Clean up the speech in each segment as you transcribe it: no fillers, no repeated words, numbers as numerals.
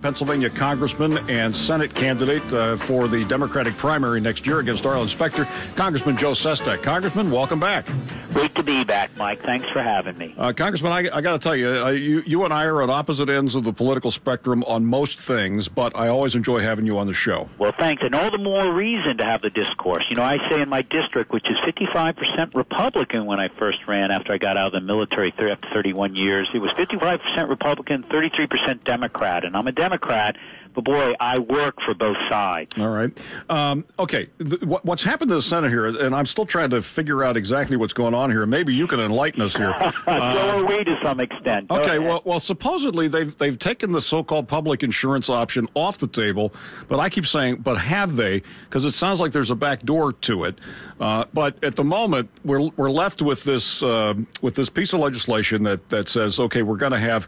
Pennsylvania Congressman and Senate candidate for the Democratic primary next year against Arlen Specter, Congressman Joe Sestak. Congressman, welcome back. Great to be back, Mike. Thanks for having me. Congressman, I got to tell you, you and I are at opposite ends of the political spectrum on most things, but I always enjoy having you on the show. Well, thanks, and all the more reason to have the discourse. You know, I say in my district, which is 55% Republican when I first ran after I got out of the military after 31 years, it was 55% Republican, 33% Democrat, and I'm a Democrat, but boy, I work for both sides. All right. Okay, what's happened to the Senate here, and I'm still trying to figure out exactly what's going on here. Maybe you can enlighten us here. So are we to some extent. Okay, well, supposedly they've taken the so-called public insurance option off the table, but I keep saying, but have they? Because it sounds like there's a back door to it. But at the moment, we're left with this piece of legislation that says, okay, we're going to have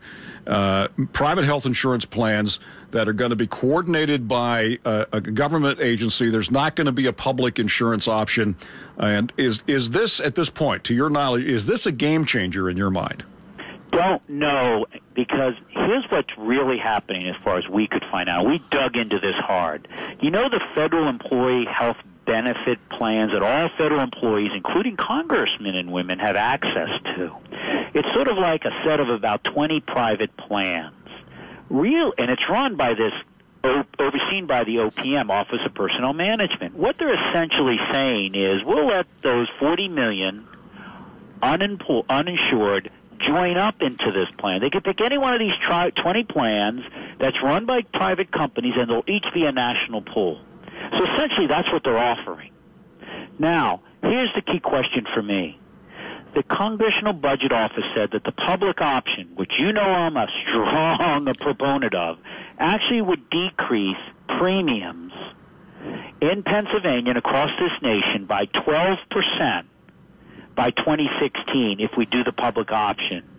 private health insurance plans that are going to be coordinated by a government agency. There's not going to be a public insurance option. And is this, at this point, to your knowledge, is this a game changer in your mind? Don't know, because here's what's really happening as far as we could find out. We dug into this hard. You know the federal employee health benefit plans that all federal employees, including congressmen and women, have access to. It's sort of like a set of about 20 private plans. And it's run by this, overseen by the OPM, Office of Personnel Management. What they're essentially saying is, we'll let those 40 million uninsured join up into this plan. They could pick any one of these 20 plans that's run by private companies, and they'll each be a national pool. So essentially, that's what they're offering. Now, here's the key question for me. The Congressional Budget Office said that the public option, which you know I'm a strong proponent of, actually would decrease premiums in Pennsylvania and across this nation by 12% by 2016 if we do the public option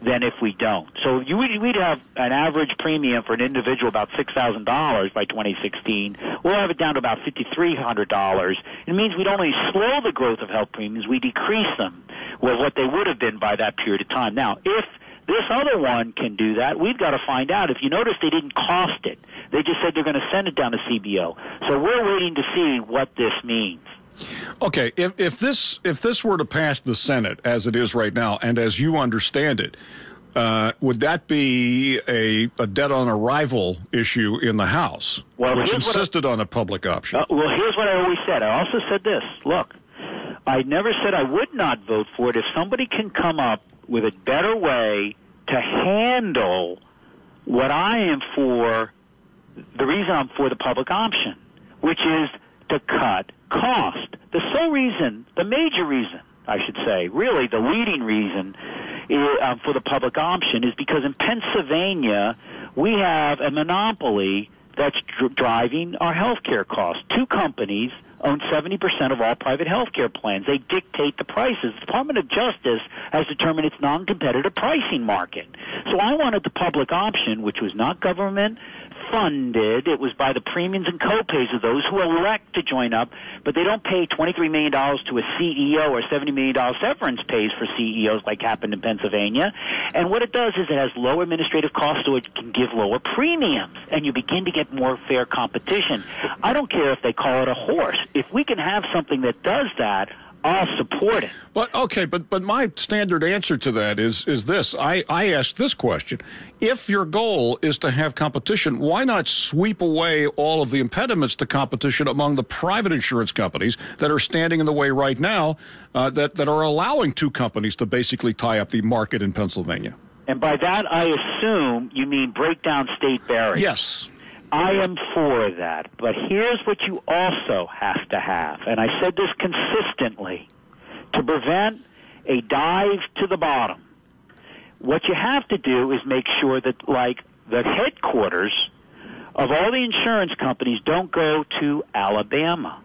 than if we don't. So we'd have an average premium for an individual about $6,000 by 2016. We'll have it down to about $5,300. It means we don't only slow the growth of health premiums, we decrease them with what they would have been by that period of time. Now, if this other one can do that, we've got to find out. If you notice, they didn't cost it. They just said they're going to send it down to CBO. So we're waiting to see what this means. Okay, if this were to pass the Senate as it is right now, and as you understand it, would that be a dead on arrival issue in the House, which insisted on a public option? Well, here's what I always said. I also said this. Look, I never said I would not vote for it if somebody can come up with a better way to handle what I am for, the reason I'm for the public option, which is to cut cost. The sole reason, the major reason, I should say, really the leading reason for the public option is because in Pennsylvania we have a monopoly that's driving our health care costs. Two companies own 70% of all private health care plans. They dictate the prices. The Department of Justice has determined its non-competitive pricing market. So I wanted the public option, which was not government funded. It was by the premiums and co-pays of those who elect to join up, but they don't pay $23 million to a CEO or $70 million severance pays for CEOs like happened in Pennsylvania. And what it does is it has low administrative costs, so it can give lower premiums, and you begin to get more fair competition. I don't care if they call it a horse. If we can have something that does that, I'll support it. But okay, but my standard answer to that is this. I asked this question. If your goal is to have competition, why not sweep away all of the impediments to competition among the private insurance companies that are standing in the way right now, that are allowing two companies to basically tie up the market in Pennsylvania? And by that, I assume you mean break down state barriers. Yes. I am for that, but here's what you also have to have, and I said this consistently, to prevent a dive to the bottom. What you have to do is make sure that, like, the headquarters of all the insurance companies don't go to Alabama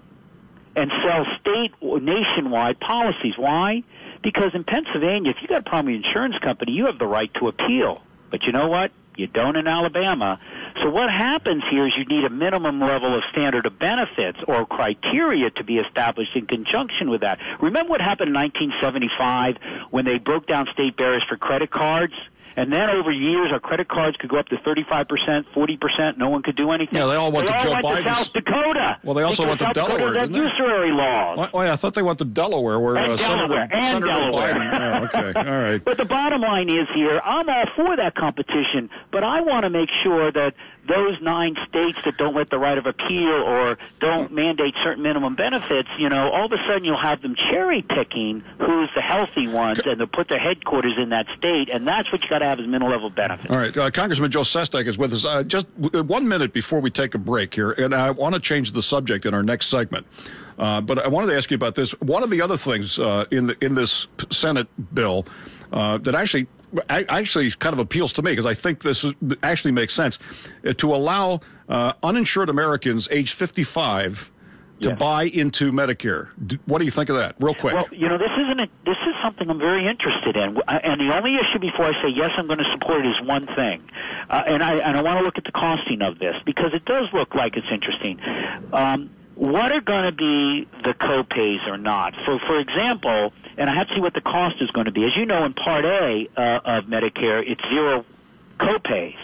and sell state or nationwide policies. Why? Because in Pennsylvania, if you got a problem with your insurance company, you have the right to appeal. But you know what? You don't in Alabama. So what happens here is you need a minimum level of standard of benefits or criteria to be established in conjunction with that. Remember what happened in 1975 when they broke down state barriers for credit cards? And then over years, our credit cards could go up to 35%, 40%. No one could do anything. Yeah, they all went to Joe Biden's. To South Dakota. Well, they also went to Delaware, didn't they? Usury laws. Oh, yeah, I thought they went to Delaware, where Senator Biden. Oh, okay, all right. But the bottom line is here, I'm all for that competition, but I want to make sure that those 9 states that don't let the right of appeal or don't mandate certain minimum benefits, all of a sudden you'll have them cherry picking who's the healthy ones, and they'll put their headquarters in that state, and that's what you got to have as middle level benefits. All right, Congressman Joe Sestak is with us. Just 1 minute before we take a break here, and I want to change the subject in our next segment. But I wanted to ask you about this. One of the other things in this Senate bill that actually kind of appeals to me, because I think this actually makes sense, to allow uninsured Americans age 55 to buy into Medicare. What do you think of that? Real quick. Well, this is something I'm very interested in. And the only issue before I say yes, I'm going to support it is one thing. And I want to look at the costing of this, because it does look like it's interesting. What are going to be the co-pays or not? For example, and I have to see what the cost is going to be. As you know, in Part A of Medicare, it's 0 co-pays.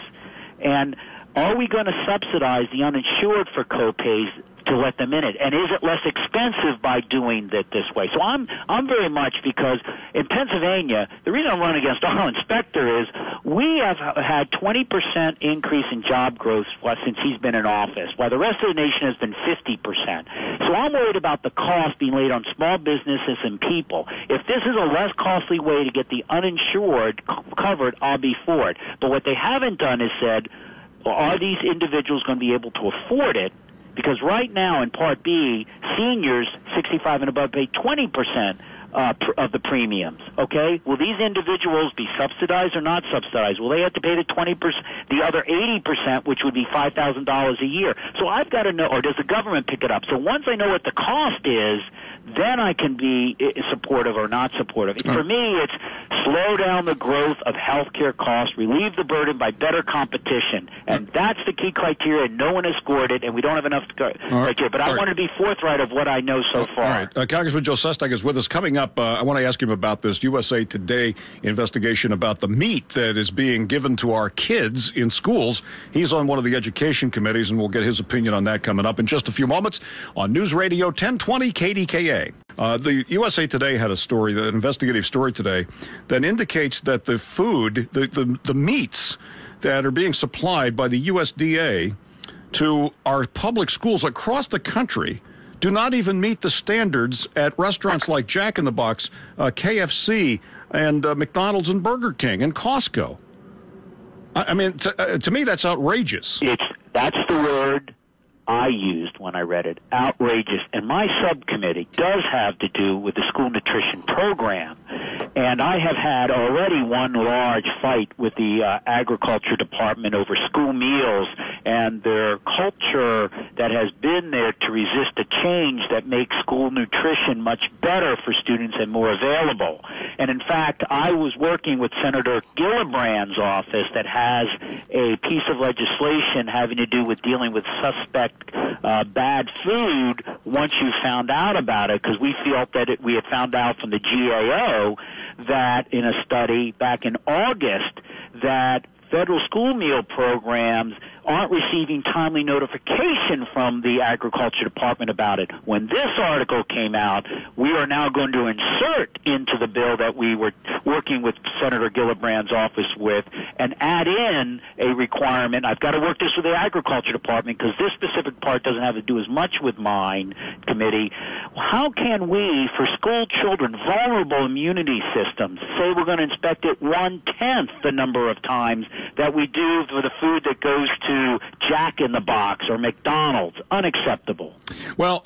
And are we going to subsidize the uninsured for co-pays to let them in it? And is it less expensive by doing it this way? So I'm very much, because in Pennsylvania, the reason I'm running against our inspector is we have had 20% increase in job growth since he's been in office, while the rest of the nation has been 50%. So I'm worried about the cost being laid on small businesses and people. If this is a less costly way to get the uninsured covered, I'll be for it. But what they haven't done is said, are these individuals going to be able to afford it? Because right now in Part B, seniors 65 and above pay 20% of the premiums. Okay? Will these individuals be subsidized or not subsidized? Will they have to pay the 20%, the other 80%, which would be $5,000 a year? So I've got to know, or does the government pick it up? So once I know what the cost is, then I can be supportive or not supportive. For me, it's slow down the growth of healthcare costs, relieve the burden by better competition, and that's the key criteria. No one has scored it, and we don't have enough criteria. But I want to be forthright of what I know so far. All right. Congressman Joe Sestak is with us. Coming up, I want to ask him about this USA Today investigation about the meat that is being given to our kids in schools. He's on one of the education committees, and we'll get his opinion on that coming up in just a few moments on News Radio 1020 KDKA. The USA Today had a story, an investigative story today, that indicates that the food, the meats that are being supplied by the USDA to our public schools across the country do not even meet the standards at restaurants like Jack in the Box, KFC, and McDonald's and Burger King and Costco. I mean, to me, that's outrageous. That's the word I used when I read it, outrageous. And my subcommittee does have to do with the school nutrition program. And I have had already one large fight with the agriculture department over school meals and their culture that has been there to resist a change that makes school nutrition much better for students and more available. And in fact, I was working with Senator Gillibrand's office that has a piece of legislation having to do with dealing with suspect bad food once you found out about it, because we felt that we had found out from the GAO that in a study back in August that federal school meal programs aren't receiving timely notification from the agriculture department about it. When this article came out, we are now going to insert into the bill that we were working with Senator Gillibrand's office with and add in a requirement. I've got to work this with the agriculture department because this specific part doesn't have to do as much with mine committee. How can we, for school children, vulnerable immunity systems, say we're going to inspect it 1/10 the number of times that we do for the food that goes to Jack in the Box or McDonald's? Unacceptable. Well,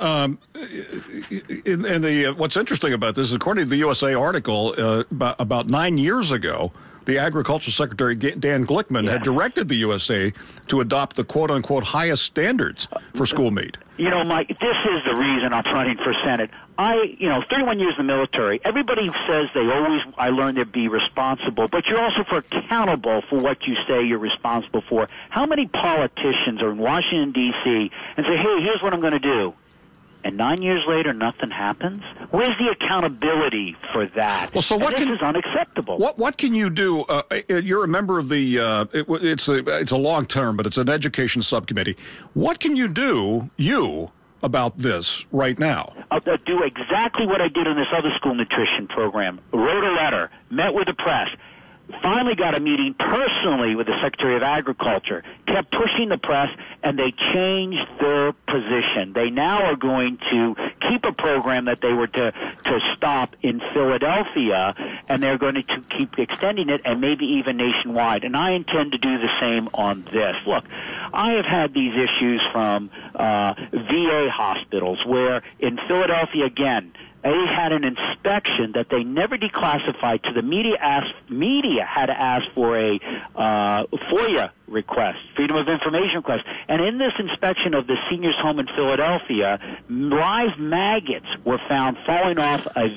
what's interesting about this is, according to the USA article, about 9 years ago, the Agriculture Secretary Dan Glickman had directed the USA to adopt the quote-unquote highest standards for school meat. You know, Mike, this is the reason I'm running for Senate. 31 years in the military, everybody says I learned to be responsible, but you're also accountable for what you say you're responsible for. How many politicians are in Washington, D.C. and say, hey, here's what I'm going to do? and 9 years later nothing happens? Where's the accountability for that? Well, so this is unacceptable. What can you do? You're a member of the it's a long term, but it's an education subcommittee. What can you do about this right now? I'll do exactly what I did in this other school nutrition program. Wrote a letter, met with the press, finally got a meeting personally with the Secretary of Agriculture, kept pushing the press, and they changed their position. They now are going to keep a program that they were to stop in Philadelphia, and they're going to keep extending it and maybe even nationwide. And I intend to do the same on this. Look, I have had these issues from VA hospitals where in Philadelphia, again, they had an inspection that they never declassified to the media. Media had to ask for a FOIA request, Freedom of Information request. And in this inspection of the seniors' home in Philadelphia, live maggots were found falling off a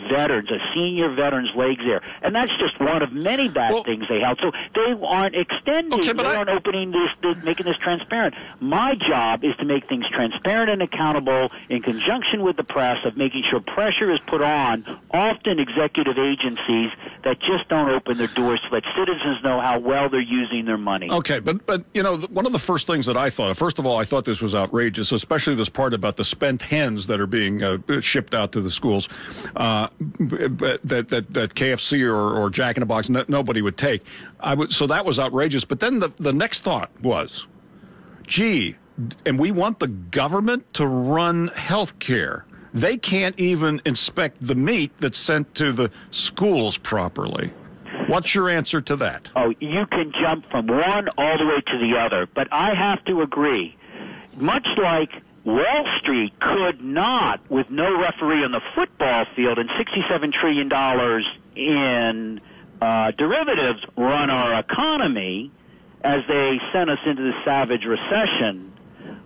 senior veteran's legs there. And that's just one of many bad things they held. So they aren't extending, they aren't opening this, making this transparent. My job is to make things transparent and accountable in conjunction with the press, of making sure pressure is put on often executive agencies that just don't open their doors to let citizens know how well they're using their money. Okay, but you know, one of the first things that I thought, first of all, I thought this was outrageous, especially this part about the spent hens that are being shipped out to the schools that KFC or Jack in the Box nobody would take. So that was outrageous. But then the next thought was, gee, and we want the government to run health care. They can't even inspect the meat that's sent to the schools properly. What's your answer to that? Oh, you can jump from one all the way to the other, but I have to agree. Much like Wall Street could not, with no referee on the football field and $67 trillion in derivatives, run our economy as they sent us into the savage recession.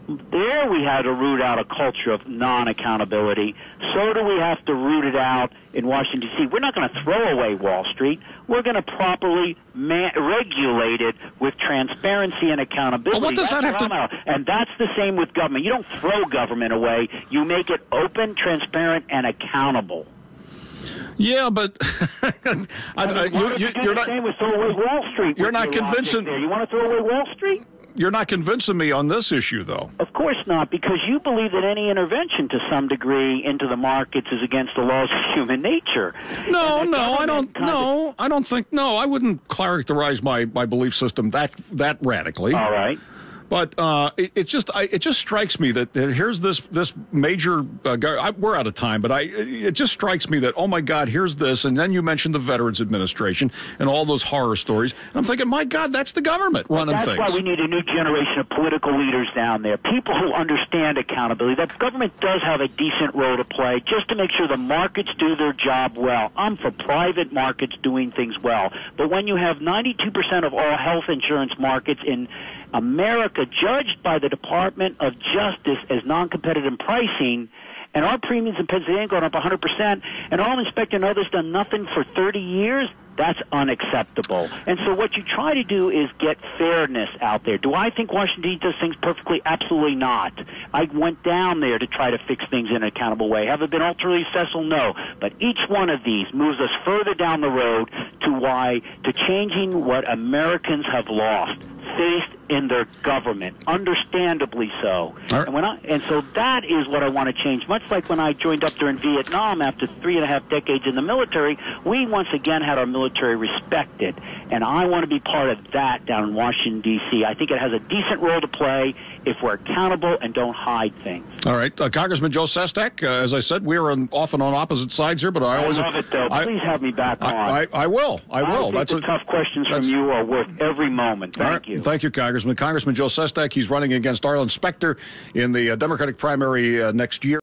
There we had to root out a culture of non-accountability. So do we have to root it out in Washington, D.C. We're not going to throw away Wall Street. We're going to properly regulate it with transparency and accountability. Well, what does that have to... And that's the same with government. You don't throw government away. You make it open, transparent, and accountable. Yeah, but you're not. Same with throw away Wall Street. You're not convincing. You want to throw away Wall Street? You're not convincing me on this issue, though. Of course not, because you believe that any intervention to some degree into the markets is against the laws of human nature. No, I don't think. No, I wouldn't characterize my belief system that radically. All right. But it just strikes me that here's this major we're out of time, but it just strikes me that, oh my God, here's this, and then you mentioned the Veterans Administration and all those horror stories, and I'm thinking, my God, that's the government running things. That's why we need a new generation of political leaders down there, people who understand accountability. That government does have a decent role to play, just to make sure the markets do their job well. I'm for private markets doing things well, but when you have 92% of all health insurance markets in America judged by the Department of Justice as non-competitive pricing, and our premiums in Pennsylvania going up 100%, and our inspector and others done nothing for 30 years, that's unacceptable. And so what you try to do is get fairness out there. Do I think Washington does things perfectly? Absolutely not. I went down there to try to fix things in an accountable way. Have it been ultimately successful? No. But each one of these moves us further down the road to changing what Americans have lost. Faith in their government, understandably so. Right. And so that is what I want to change. Much like when I joined up during Vietnam after 3.5 decades in the military, we once again had our military respected. And I want to be part of that down in Washington, D.C. I think it has a decent role to play if we're accountable and don't hide things. All right. Congressman Joe Sestak, as I said, we are often on opposite sides here, but I love it, though. Please have me back on. I will. I think the tough questions from you are worth every moment. Thank you. Thank you, Congressman. Congressman Joe Sestak, he's running against Arlen Specter in the Democratic primary next year.